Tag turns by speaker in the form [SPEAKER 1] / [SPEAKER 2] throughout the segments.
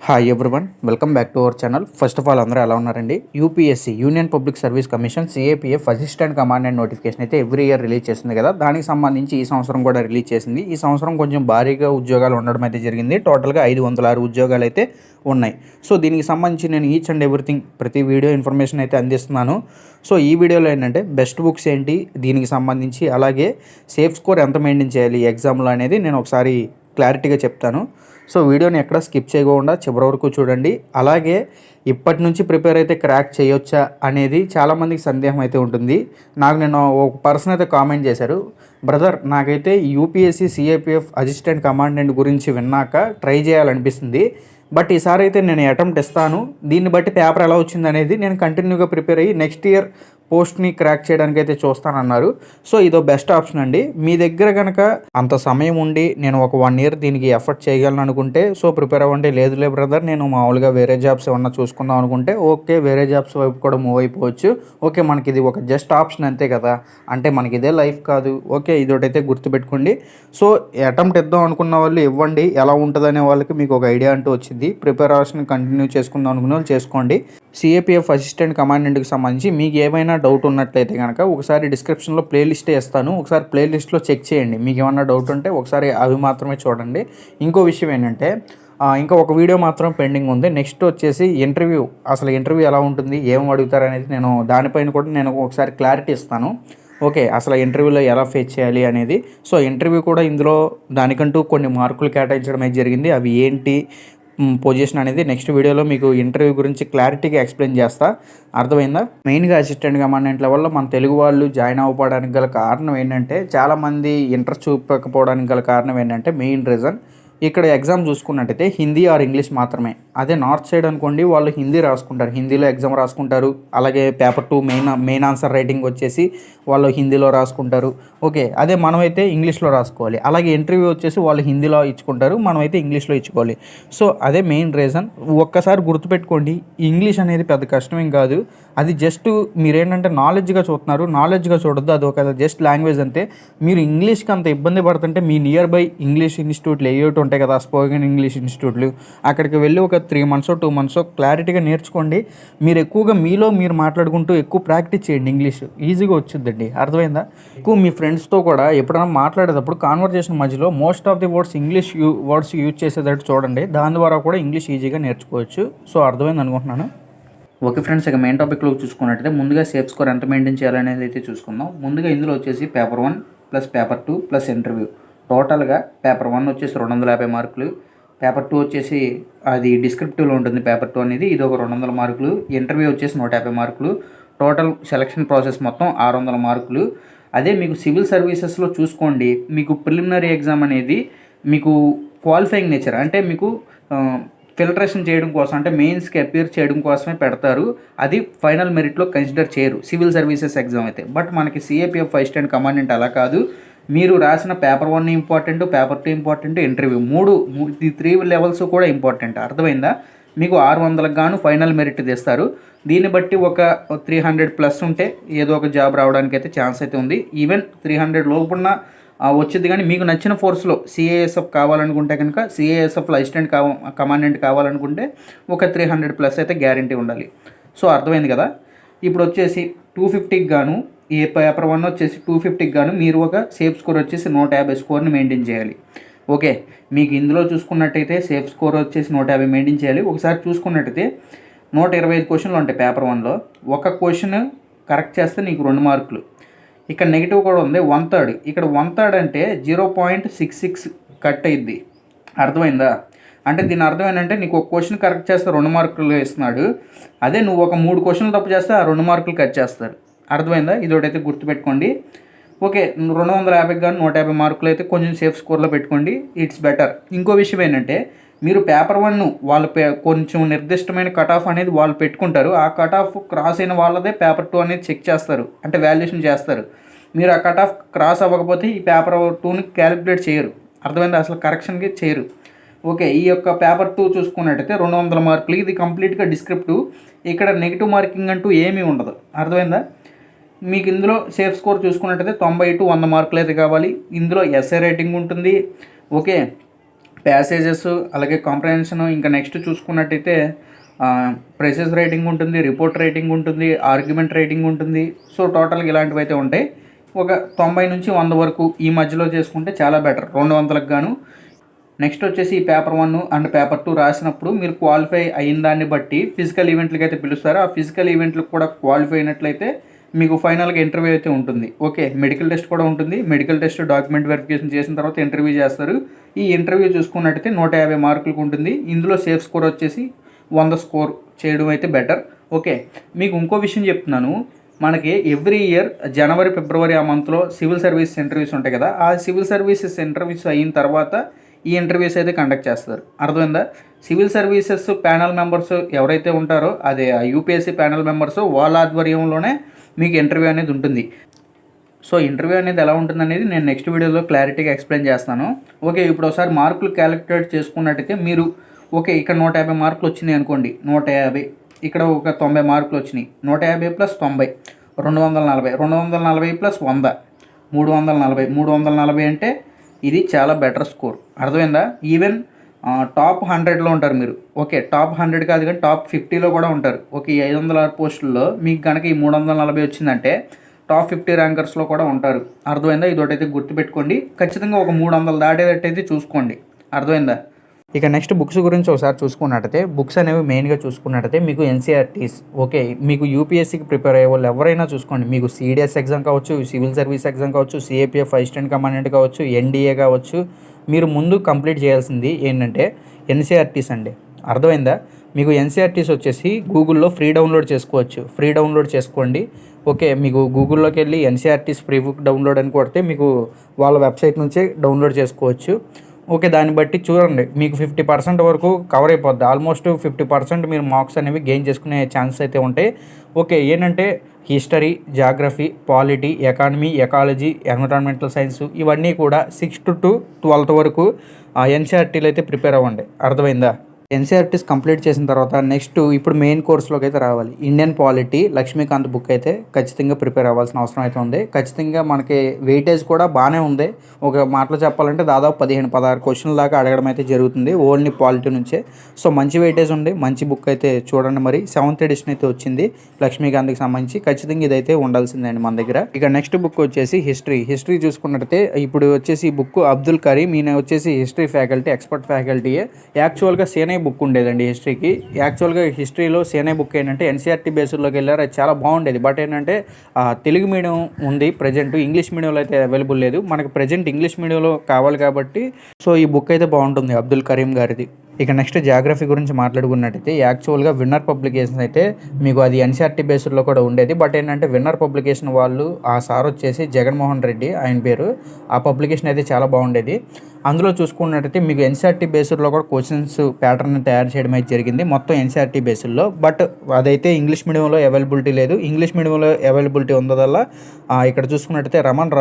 [SPEAKER 1] Hi everyone, welcome back to our channel. First of all అందరూ ఎలా ఉన్నారండి? UPSC union public service commission CAPF assistant commandant notification అయితే every year release చేస్తుంది కదా. దానికి సంబంధించి ఈ సంవత్సరం కూడా రిలీజ్ చేసింది. ఈ సంవత్సరం కొంచెం భారీగా ఉద్యోగాలు ఉండడం అయితే జరిగింది. టోటల్గా 506 ఉద్యోగాలు అయితే ఉన్నాయి. సో దీనికి సంబంధించి నేను ఈచ్ అండ్ ఎవ్రీథింగ్ ప్రతి వీడియో ఇన్ఫర్మేషన్ అయితే అందిస్తున్నాను. సో ఈ వీడియోలో ఏంటంటే బెస్ట్ బుక్స్ ఏంటి, దీనికి సంబంధించి అలాగే సేఫ్ స్కోర్ ఎంత మెయింటైన్ చేయాలి ఎగ్జామ్లో అనేది నేను ఒకసారి క్లారిటీగా చెప్తాను. సో వీడియోని ఎక్కడ స్కిప్ చేయకుండా చివరి వరకు చూడండి. అలాగే ఇప్పటి నుంచి ప్రిపేర్ అయితే క్రాక్ చేయొచ్చా అనేది చాలామందికి సందేహం అయితే ఉంటుంది. నేను ఒక పర్సన్ అయితే కామెంట్ చేశారు, బ్రదర్ నాకైతే యూపీఎస్సీ సిఏపిఎఫ్ అసిస్టెంట్ కమాండెంట్ గురించి విన్నాక ట్రై చేయాలనిపిస్తుంది, బట్ ఈసారి అయితే నేను అటెంప్ట్ ఇస్తాను, దీన్ని బట్టి పేపర్ ఎలా వచ్చింది అనేది నేను కంటిన్యూగా ప్రిపేర్ అయ్యి నెక్స్ట్ ఇయర్ పోస్ట్ని క్రాక్ చేయడానికి అయితే చూస్తానన్నారు. సో ఇదో బెస్ట్ ఆప్షన్ అండి. మీ దగ్గర కనుక అంత సమయం ఉండి నేను ఒక 1 ఇయర్ దీనికి ఎఫర్ట్ చేయగలను అనుకుంటే సో ప్రిపేర్ అవ్వండి. లేదులే బ్రదర్ నేను మామూలుగా వేరే జాబ్స్ ఏమన్నా చూసుకుందాం అనుకుంటే ఓకే, వేరే జాబ్స్ వైపు కూడా మూవ్ అయిపోవచ్చు. ఓకే, మనకి ఇది ఒక జస్ట్ ఆప్షన్ అంతే కదా, అంటే మనకి ఇదే లైఫ్ కాదు. ఓకే, ఇదొకటైతే గుర్తుపెట్టుకోండి. సో అటెంప్ట్ ఇద్దాం అనుకున్న వాళ్ళు ఇవ్వండి, ఎలా ఉంటుంది అనే వాళ్ళకి మీకు ఒక ఐడియా అంటూ వచ్చింది. ప్రిపరేషన్ కంటిన్యూ చేసుకుందాం అనుకున్న వాళ్ళు చేసుకోండి. సిఏపిఎఫ్ అసిస్టెంట్ కమాండెంట్కి సంబంధించి మీకు ఏమైనా డౌట్ ఉన్నట్లయితే కనుక ఒకసారి డిస్క్రిప్షన్లో ప్లేలిస్టే ఇస్తాను, ఒకసారి ప్లేలిస్ట్లో చెక్ చేయండి. మీకు ఏమన్నా డౌట్ ఉంటే ఒకసారి అవి మాత్రమే చూడండి. ఇంకో విషయం ఏంటంటే ఇంకా ఒక వీడియో మాత్రం పెండింగ్ ఉంది. నెక్స్ట్ వచ్చేసి ఇంటర్వ్యూ, అసలు ఇంటర్వ్యూ ఎలా ఉంటుంది, ఏం అడుగుతారు అనేది నేను దానిపైన కూడా నేను ఒకసారి క్లారిటీ ఇస్తాను. ఓకే, అసలు ఇంటర్వ్యూలో ఎలా ఫేస్ చేయాలి అనేది. సో ఇంటర్వ్యూ కూడా ఇందులో దానికంటూ కొన్ని మార్కులు కేటాయించడం అయితే జరిగింది. అవి ఏంటి పొజిషన్ అనేది నెక్స్ట్ వీడియోలో మీకు ఇంటర్వ్యూ గురించి క్లారిటీగా ఎక్స్ప్లెయిన్ చేస్తా. అర్థమైందా? మెయిన్గా అసిస్టెంట్ కమాండెంట్ లెవెల్లో మన తెలుగు వాళ్ళు జాయిన్ అవ్వడానికి గల కారణం ఏంటంటే, చాలామంది ఇంట్రెస్ట్ చూపకపోవడానికి గల కారణం ఏంటంటే మెయిన్ రీజన్ ఇక్కడ ఎగ్జామ్ చూసుకున్నట్టయితే హిందీ ఆర్ ఇంగ్లీష్ మాత్రమే. అదే నార్త్ సైడ్ అనుకోండి, వాళ్ళు హిందీ రాసుకుంటారు, హిందీలో ఎగ్జామ్ రాసుకుంటారు. అలాగే పేపర్ 2 మెయిన్ ఆన్సర్ రైటింగ్ వచ్చేసి వాళ్ళు హిందీలో రాసుకుంటారు. ఓకే, అదే మనమైతే ఇంగ్లీష్లో రాసుకోవాలి. అలాగే ఇంటర్వ్యూ వచ్చేసి వాళ్ళు హిందీలో ఇచ్చుకుంటారు, మనమైతే ఇంగ్లీష్లో ఇచ్చుకోవాలి. సో అదే మెయిన్ రీజన్. ఒక్కసారి గుర్తుపెట్టుకోండి, ఇంగ్లీష్ అనేది పెద్ద కష్టమేం కాదు. అది జస్ట్ మీరేంటంటే నాలెడ్జ్గా చూస్తున్నారు, నాలెడ్జ్గా చూడొద్దు, అది ఒక జస్ట్ లాంగ్వేజ్ అంతే. మీరు ఇంగ్లీష్కి అంత ఇబ్బంది పడుతుంటే మీ నియర్ బై ఇంగ్లీష్ ఇన్స్టిట్యూట్లు ఏయోటి ఉంటాయి కదా, స్పోకెన్ ఇంగ్లీష్ ఇన్స్టిట్యూట్లు, అక్కడికి వెళ్ళి ఒక 3 months 2 months క్లారిటీగా నేర్చుకోండి. మీరు ఎక్కువగా మీలో మీరు మాట్లాడుకుంటూ ఎక్కువ ప్రాక్టీస్ చేయండి, ఇంగ్లీష్ ఈజీగా వచ్చిందండి. అర్థమైందా? ఎక్కువ మీ ఫ్రెండ్స్తో కూడా ఎప్పుడైనా మాట్లాడేటప్పుడు కాన్వర్జేషన్ మధ్యలో most of the English words use చేసేటట్టు చూడండి. దాని ద్వారా కూడా ఇంగ్లీష్ ఈజీగా నేర్చుకోవచ్చు. సో అర్థమైంది అనుకుంటున్నాను. ఓకే ఫ్రెండ్స్, ఇక మెయిన్ టాపిక్లో చూసుకున్నట్టయితే ముందుగా సేఫ్ స్కోర్ ఎంత మెయింటైన్ చేయాలనేది అయితే చూసుకుందాం. ముందుగా ఇందులో వచ్చేసి paper 1 plus paper 2 plus interview. టోటల్గా పేపర్ 1 వచ్చేసి 250 మార్కులు, పేపర్ 2 వచ్చేసి అది డిస్క్రిప్టివ్లో ఉంటుంది. పేపర్ 2 అనేది ఇది ఒక 200 మార్కులు, ఇంటర్వ్యూ వచ్చేసి 150 మార్కులు. టోటల్ సెలక్షన్ ప్రాసెస్ మొత్తం 600 మార్కులు. అదే మీకు సివిల్ సర్వీసెస్లో చూసుకోండి, మీకు ప్రిలిమినరీ ఎగ్జామ్ అనేది మీకు క్వాలిఫైయింగ్ నేచర్, అంటే మీకు ఫిల్టరేషన్ చేయడం కోసం, అంటే మెయిన్స్కి అపీర్ చేయడం కోసమే పెడతారు. అది ఫైనల్ మెరిట్లో కన్సిడర్ చేయరు సివిల్ సర్వీసెస్ ఎగ్జామ్ అయితే. బట్ మనకి సిఏపిఎఫ్ అసిస్టెంట్ కమాండెంట్ అలా కాదు. మీరు రాసిన paper 1 important, paper 2 important, interview ఈ 3 లెవెల్స్ కూడా ఇంపార్టెంట్. అర్థమైందా? మీకు 600కు గాను ఫైనల్ మెరిట్ తెస్తారు. దీన్ని బట్టి ఒక 300+ ఉంటే ఏదో ఒక జాబ్ రావడానికి అయితే ఛాన్స్ అయితే ఉంది. ఈవెన్ 300 లోపున్న వచ్చింది. కానీ మీకు నచ్చిన ఫోర్స్లో సిఏఎస్ఎఫ్ కావాలనుకుంటే కనుక సిఏఎస్ఎఫ్లో అసిస్టెంట్ కమాండెంట్ కావాలనుకుంటే ఒక 300+ అయితే గ్యారంటీ ఉండాలి. సో అర్థమైంది కదా? ఇప్పుడు వచ్చేసి 250కి గాను ఏ పేపర్ 1 వచ్చేసి 250కి గాను మీరు ఒక సేఫ్ స్కోర్ వచ్చేసి 150 స్కోర్ని మెయింటైన్ చేయాలి. ఓకే, మీకు ఇందులో చూసుకున్నట్టయితే సేఫ్ స్కోర్ వచ్చేసి 150 మెయింటైన్ చేయాలి. ఒకసారి చూసుకున్నట్టయితే 125 క్వశ్చన్లు ఉంటాయి పేపర్ 1లో. ఒక క్వశ్చన్ కరెక్ట్ చేస్తే నీకు 2 మార్కులు. ఇక్కడ నెగిటివ్ కూడా ఉంది 1/3. ఇక్కడ 1/3 అంటే 0.66 కట్ అయ్యిద్ది. అర్థమైందా? అంటే దీని అర్థం ఏంటంటే నీకు ఒక క్వశ్చన్ కరెక్ట్ చేస్తే 2 మార్కులు ఇస్తున్నాడు. అదే నువ్వు ఒక 3 క్వశ్చన్లు తప్పు చేస్తే ఆ 2 మార్కులు కట్ చేస్తారు. అర్థమైందా? ఇదొకటైతే గుర్తుపెట్టుకోండి. ఓకే, 250కి కానీ 150 మార్కులు అయితే కొంచెం సేఫ్ స్కోర్లో పెట్టుకోండి, ఇట్స్ బెటర్. ఇంకో విషయం ఏంటంటే మీరు పేపర్ 1 వాళ్ళు కొంచెం నిర్దిష్టమైన కట్ ఆఫ్ అనేది వాళ్ళు పెట్టుకుంటారు. ఆ కట్ ఆఫ్ క్రాస్ అయిన వాళ్ళదే పేపర్ 2 అనేది చెక్ చేస్తారు, అంటే వాల్యుయేషన్ చేస్తారు. మీరు ఆ కట్ ఆఫ్ క్రాస్ అవ్వకపోతే ఈ పేపర్ 2ని క్యాలిక్యులేట్ చేయరు. అర్థమైందా? అసలు కరెక్షన్కి చేయరు. ఓకే, ఈ యొక్క పేపర్ 2 చూసుకున్నట్టయితే 200 మార్కులు, ఇది కంప్లీట్గా డిస్క్రిప్టివ్. ఇక్కడ నెగిటివ్ మార్కింగ్ అంటూ ఏమీ ఉండదు. అర్థమైందా? మీకు ఇందులో సేఫ్ స్కోర్ చూసుకున్నట్టయితే 90 to 100 మార్కులు అయితే కావాలి. ఇందులో ఎస్ఏ రేటింగ్ ఉంటుంది. ఓకే, ప్యాసేజెస్, అలాగే కాంప్రహెన్షన్, ఇంకా నెక్స్ట్ చూసుకున్నట్టయితే ప్రెసెస్ రైటింగ్ ఉంటుంది, రిపోర్ట్ రైటింగ్ ఉంటుంది, ఆర్గ్యుమెంట్ రైటింగ్ ఉంటుంది. సో టోటల్గా ఇలాంటివి అయితే ఉంటాయి. ఒక 90 నుంచి 100 వరకు ఈ మధ్యలో చేసుకుంటే చాలా బెటర్ 200కి గాను. నెక్స్ట్ వచ్చేసి ఈ పేపర్ 1 అండ్ పేపర్ 2 రాసినప్పుడు మీరు క్వాలిఫై అయిన దాన్ని బట్టి ఫిజికల్ ఈవెంట్లకి అయితే పిలుస్తారు. ఆ ఫిజికల్ ఈవెంట్లకు కూడా క్వాలిఫై అయినట్లయితే మీకు ఫైనల్గా ఇంటర్వ్యూ అయితే ఉంటుంది. ఓకే, మెడికల్ టెస్ట్ కూడా ఉంటుంది. మెడికల్ టెస్ట్ డాక్యుమెంట్ వెరిఫికేషన్ చేసిన తర్వాత ఇంటర్వ్యూ చేస్తారు. ఈ ఇంటర్వ్యూ చూసుకున్నట్టయితే 150 మార్కులకు ఉంటుంది. ఇందులో సేఫ్ స్కోర్ వచ్చేసి 100 స్కోర్ చేయడం అయితే బెటర్. ఓకే, మీకు ఇంకో విషయం చెప్తున్నాను. మనకి ఎవ్రీ ఇయర్ జనవరి, ఫిబ్రవరి ఆ మంత్లో సివిల్ సర్వీస్ ఇంటర్వ్యూస్ ఉంటాయి కదా. ఆ సివిల్ సర్వీసెస్ ఇంటర్వ్యూస్ అయిన తర్వాత ఈ ఇంటర్వ్యూస్ అయితే కండక్ట్ చేస్తారు. అర్థమైందా? సివిల్ సర్వీసెస్ ప్యానల్ మెంబర్స్ ఎవరైతే ఉంటారో అదే యూపీఎస్సీ ప్యానల్ మెంబర్స్ వాళ్ళ ఆధ్వర్యంలోనే మీకు ఇంటర్వ్యూ అనేది ఉంటుంది. సో ఇంటర్వ్యూ అనేది ఎలా ఉంటుంది అనేది నేను నెక్స్ట్ వీడియోలో క్లారిటీగా ఎక్స్ప్లెయిన్ చేస్తాను. ఓకే, ఇప్పుడు ఒకసారి మార్కులు క్యాలిక్యులేట్ చేసుకున్నట్టయితే మీరు ఓకే ఇక్కడ 150 మార్కులు వచ్చినాయి అనుకోండి. 150, ఇక్కడ ఒక 90 మార్కులు వచ్చినాయి. 150 + 90 240, 240 + 100 340. 340 అంటే ఇది చాలా బెటర్ స్కోర్. అర్థమైందా? ఈవెన్ టాప్ 100లో ఉంటారు మీరు. ఓకే, టాప్ 100 కాదు కానీ టాప్ 50లో కూడా ఉంటారు. ఓకే, ఈ 506 పోస్టుల్లో మీకు కనుక ఈ 340 వచ్చిందంటే టాప్ 50 ర్యాంకర్స్లో కూడా ఉంటారు. అర్థమైందా? ఇదొకటైతే గుర్తుపెట్టుకోండి. ఖచ్చితంగా ఒక 300 దాటేటట్టయితే చూసుకోండి. అర్థమైందా? ఇక నెక్స్ట్ బుక్స్ గురించి ఒకసారి చూసుకున్నట్టయితే బుక్స్ అనేవి మెయిన్గా చూసుకున్నట్టయితే మీకు ఎన్సీఆర్టీస్. ఓకే, మీకు యూపీఎస్సీకి ప్రిపేర్ అయ్యే వాళ్ళు ఎవరైనా చూసుకోండి. మీకు సిడిఎస్ ఎగ్జామ్ కావచ్చు, సివిల్ సర్వీస్ ఎగ్జామ్ కావచ్చు, సిఏపీఎఫ్ అసిస్టెంట్ కమాండెంట్ కావచ్చు, ఎన్డీఏ కావచ్చు, మీరు ముందు కంప్లీట్ చేయాల్సింది ఏంటంటే ఎన్సీఆర్టీస్ అండి. అర్థమైందా? మీకు ఎన్సీఆర్టీస్ వచ్చేసి గూగుల్లో ఫ్రీ డౌన్లోడ్ చేసుకోవచ్చు. ఫ్రీ డౌన్లోడ్ చేసుకోండి. ఓకే, మీకు గూగుల్లోకి వెళ్ళి ఎన్సీఆర్టీస్ ఫ్రీ బుక్ డౌన్లోడ్ అని కొడితే మీకు వాళ్ళ వెబ్సైట్ నుంచే డౌన్లోడ్ చేసుకోవచ్చు. ఓకే, దాన్ని బట్టి చూడండి మీకు 50% వరకు కవర్ అయిపోద్ది. ఆల్మోస్ట్ 50% మీరు మార్క్స్ అనేవి గెయిన్ చేసుకునే ఛాన్సెస్ అయితే ఉంటాయి. ఓకే, ఏంటంటే history, geography, polity, economy, ecology, environmental science ఇవన్నీ కూడా 6th to 12th వరకు ఎన్సీఆర్టీలు అయితే ప్రిపేర్ అవ్వండి. అర్థమైందా? ఎన్సీఆర్టీస్ కంప్లీట్ చేసిన తర్వాత నెక్స్ట్ ఇప్పుడు మెయిన్ కోర్సులోకి అయితే రావాలి. ఇండియన్ పాలిటీ లక్ష్మీకాంత్ బుక్ అయితే ఖచ్చితంగా ప్రిపేర్ అవ్వాల్సిన అవసరం అయితే ఉంది. ఖచ్చితంగా మనకి వెయిటేజ్ కూడా బాగానే ఉంది. ఒక మాటలో చెప్పాలంటే దాదాపు 15-16 క్వశ్చన్ల దాకా అడగడం అయితే జరుగుతుంది ఓన్లీ పాలిటీ నుంచే. సో మంచి వెయిటేజ్ ఉంది, మంచి బుక్ అయితే చూడండి. మరి 7th ఎడిషన్ అయితే వచ్చింది లక్ష్మీకాంత్కి సంబంధించి. ఖచ్చితంగా ఇదైతే ఉండాల్సిందే అండి మన దగ్గర. ఇక నెక్స్ట్ బుక్ వచ్చేసి హిస్టరీ చూసుకున్నట్టయితే ఇప్పుడు వచ్చేసి ఈ బుక్ అబ్దుల్ కరీం, ఈయన వచ్చేసి హిస్టరీ ఫ్యాకల్టీ, ఎక్స్పర్ట్ ఫ్యాకల్టీయే. యాక్చువల్గా సేనే బుక్ ఉండేదండి హిస్టరీకి. యాక్చువల్గా హిస్టరీలో సేనే బుక్ ఏంటంటే ఎన్సీఆర్టీ బేస్డ్లోకి వెళ్ళారు. అది చాలా బాగుండేది. బట్ ఏంటంటే తెలుగు మీడియం ఉంది ప్రజెంట్, ఇంగ్లీష్ మీడియంలో అయితే అవైలబుల్ లేదు. మనకు ప్రజెంట్ ఇంగ్లీష్ మీడియంలో కావాలి కాబట్టి సో ఈ బుక్ అయితే బాగుంటుంది అబ్దుల్ కరీం గారిది. ఇక నెక్స్ట్ జాగ్రఫీ గురించి మాట్లాడుకున్నట్టయితే యాక్చువల్గా విన్నర్ పబ్లికేషన్ అయితే మీకు అది ఎన్సీఆర్టీ బేస్డ్లో కూడా ఉండేది. బట్ ఏంటంటే విన్నర్ పబ్లికేషన్ వాళ్ళు ఆ సార్ వచ్చేసి జగన్మోహన్ రెడ్డి ఆయన పేరు. ఆ పబ్లికేషన్ అయితే చాలా బాగుండేది. అందులో చూసుకున్నట్టయితే మీకు ఎన్సీఆర్టీ బేస్డ్లో కూడా క్వశ్చన్స్ ప్యాటర్న్ తయారు చేయడం అయితే జరిగింది మొత్తం ఎన్సీఆర్టీ బేస్డ్లో. బట్ అదైతే ఇంగ్లీష్ మీడియంలో అవైలబిలిటీ లేదు. ఇంగ్లీష్ మీడియంలో అవైలబిలిటీ ఉన్నదల్లా ఇక్కడ చూసుకున్నట్టయితే రమణ్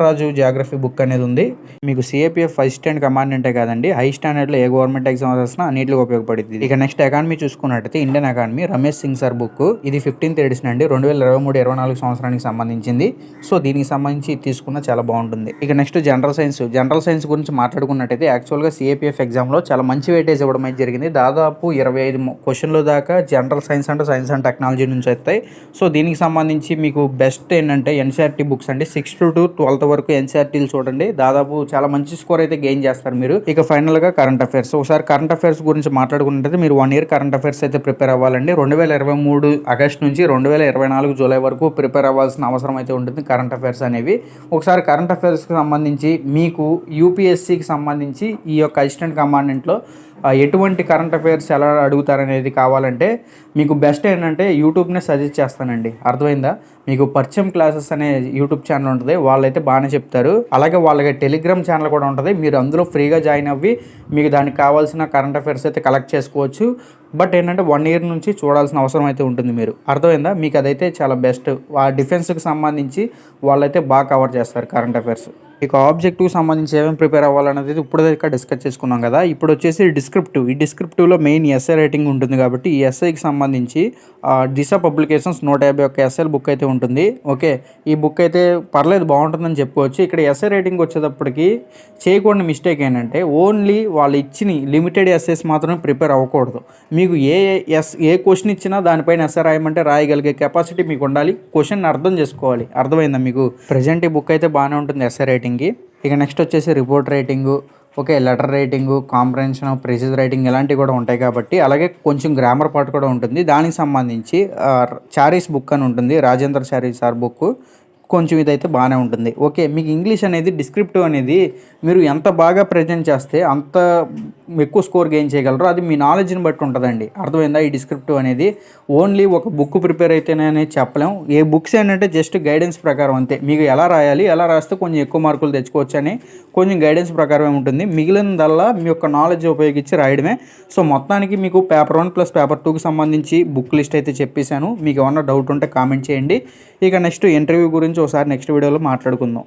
[SPEAKER 1] రాజు జాగ్రఫీ బుక్ అనేది ఉంది. మీకు సిఏపీఎఫ్ అసిస్టెంట్ కమాండెంటే కాదండి, హై స్టాండర్డ్లో ఏ గవర్నమెంట్ ఎగ్జామ్ రాసినా అన్నింటిలో ఉపయోగపడుతుంది. ఇక నెక్స్ట్ ఎకానమీ చూసుకున్నట్టయితే Indian economy Ramesh Singh sir book. ఇది 15th ఎడిషన్ అండి, 2023-24 సంవత్సరానికి సంబంధించింది. సో దీనికి సంబంధించి తీసుకున్న చాలా బాగుంటుంది. ఇక నెక్స్ట్ జనరల్ సైన్స్ గురించి మాట్లాడుకున్నట్టయితే యాక్చువల్గా సిఏపీఎఫ్ ఎగ్జామ్లో చాలా మంచి వెయిటేజ్ ఇవ్వడం అయితే జరిగింది. దాదాపు 25 క్వశ్చన్ల దాకా general science science and technology నుంచి వస్తాయి. సో దీనికి సంబంధించి మీకు బెస్ట్ ఏంటంటే ఎన్సీఆర్టీ బుక్స్ అండి. 6th to 12th వరకు ఎన్సీఆర్టీలు చూడండి. దాదాపు చాలా మంచి స్కోర్ అయితే గెయిన్ చేస్తారు మీరు. ఇక ఫైనల్గా కరెంట్ అఫైర్స్. ఒకసారి కరెంట్ అఫైర్స్ గురించి మాట్లాడుకున్నట్టయితే మీరు 1 year కరెంట్ అఫైర్స్ అయితే ప్రిపేర్ అవ్వాలండి. 2023 ఆగస్ట్ నుంచి 2024 జూలై వరకు ప్రిపేర్ అవ్వాల్సిన అవసరం అయితే ఉంటుంది కరెంట్ అఫైర్స్ అనేవి. ఒకసారి కరెంట్ అఫైర్స్కి సంబంధించి మీకు యూపీఎస్సీకి సంబంధించి ఈ యొక్క అసిస్టెంట్ కమాండెంట్లో ఎటువంటి కరెంట్ అఫైర్స్ ఎలా అడుగుతారనేది కావాలంటే మీకు బెస్ట్ ఏంటంటే యూట్యూబ్నే సజెస్ట్ చేస్తానండి. అర్థమైందా? మీకు పరిచయం క్లాసెస్ అనే యూట్యూబ్ ఛానల్ ఉంటుంది, వాళ్ళైతే బాగానే చెప్తారు. అలాగే వాళ్ళకి టెలిగ్రామ్ ఛానల్ కూడా ఉంటుంది. మీరు అందులో ఫ్రీగా జాయిన్ అవ్వి మీకు దానికి కావాల్సిన కరెంట్ అఫైర్స్ అయితే కలెక్ట్ చేసుకోవచ్చు. బట్ ఏంటంటే 1 year నుంచి చూడాల్సిన అవసరం అయితే ఉంటుంది మీరు. అర్థమైందా? మీకు అదైతే చాలా బెస్ట్. ఆ డిఫెన్స్కి సంబంధించి వాళ్ళైతే బాగా కవర్ చేస్తారు కరెంట్ అఫైర్స్. ఇక ఆబ్జెక్టివ్కి సంబంధించి ఏమేమి ప్రిపేర్ అవ్వాలనేది ఇప్పుడు దాకా డిస్కస్ చేసుకున్నాం కదా. ఇప్పుడు వచ్చేసి డిస్క్రిప్టివ్. ఈ డిస్క్రిప్టివ్లో మెయిన్ ఎస్ఏ రైటింగ్ ఉంటుంది కాబట్టి ఈ ఎస్ఐకి సంబంధించి దిశ పబ్లికేషన్స్ 151 ఎస్ఏల బుక్ అయితే ఉంటుంది. ఓకే, ఈ బుక్ అయితే పర్లేదు, బాగుంటుందని చెప్పుకోవచ్చు. ఇక్కడ ఎస్ఏ రైటింగ్ వచ్చేటప్పటికి చేయకూడని మిస్టేక్ ఏంటంటే ఓన్లీ వాళ్ళు ఇచ్చిన లిమిటెడ్ ఎస్ఏస్ మాత్రమే ప్రిపేర్ అవ్వకూడదు. మీకు ఏ క్వశ్చన్ ఇచ్చినా దానిపైన ఎస్ఏ రాయమంటే రాయగలిగే కెపాసిటీ మీకు ఉండాలి. క్వశ్చన్ అర్థం చేసుకోవాలి. అర్థమైందా మీకు? ప్రజెంట్ ఈ బుక్ అయితే బాగానే ఉంటుంది ఎస్ఏ రైటింగ్కి. ఇక నెక్స్ట్ వచ్చేసి report writing, okay, letter writing, comprehension, precis writing ఇలాంటివి కూడా ఉంటాయి కాబట్టి, అలాగే కొంచెం గ్రామర్ పార్ట్ కూడా ఉంటుంది. దానికి సంబంధించి చారీస్ బుక్ అని ఉంటుంది, రాజేంద్ర చారీస్ సార్ బుక్. కొంచెం ఇదైతే బాగానే ఉంటుంది. ఓకే, మీకు ఇంగ్లీష్ అనేది డిస్క్రిప్టివ్ అనేది మీరు ఎంత బాగా ప్రజెంట్ చేస్తే అంత ఎక్కువ స్కోర్ గెయిన్ చేయగలరు. అది మీ నాలెడ్జ్ని బట్టి ఉంటుందండి. అర్థమైందా? ఈ డిస్క్రిప్టివ్ అనేది ఓన్లీ ఒక బుక్ ప్రిపేర్ అయితేనే అనేది చెప్పలేం. ఏ బుక్స్ ఏంటంటే జస్ట్ గైడెన్స్ ప్రకారం అంతే. మీకు ఎలా రాయాలి, ఎలా రాస్తే కొంచెం ఎక్కువ మార్కులు తెచ్చుకోవచ్చు అని కొంచెం గైడెన్స్ ప్రకారమే ఉంటుంది. మిగిలినదల్లా మీ యొక్క నాలెడ్జ్ ఉపయోగించి రాయడమే. సో మొత్తానికి మీకు పేపర్ 1 ప్లస్ పేపర్ 2కి సంబంధించి బుక్ లిస్ట్ అయితే చెప్పేశాను. మీకు ఏమన్నా డౌట్ ఉంటే కామెంట్ చేయండి. ఇక నెక్స్ట్ ఇంటర్వ్యూ గురించి ఒకసారి నెక్స్ట్ వీడియోలో మాట్లాడుకుందాం.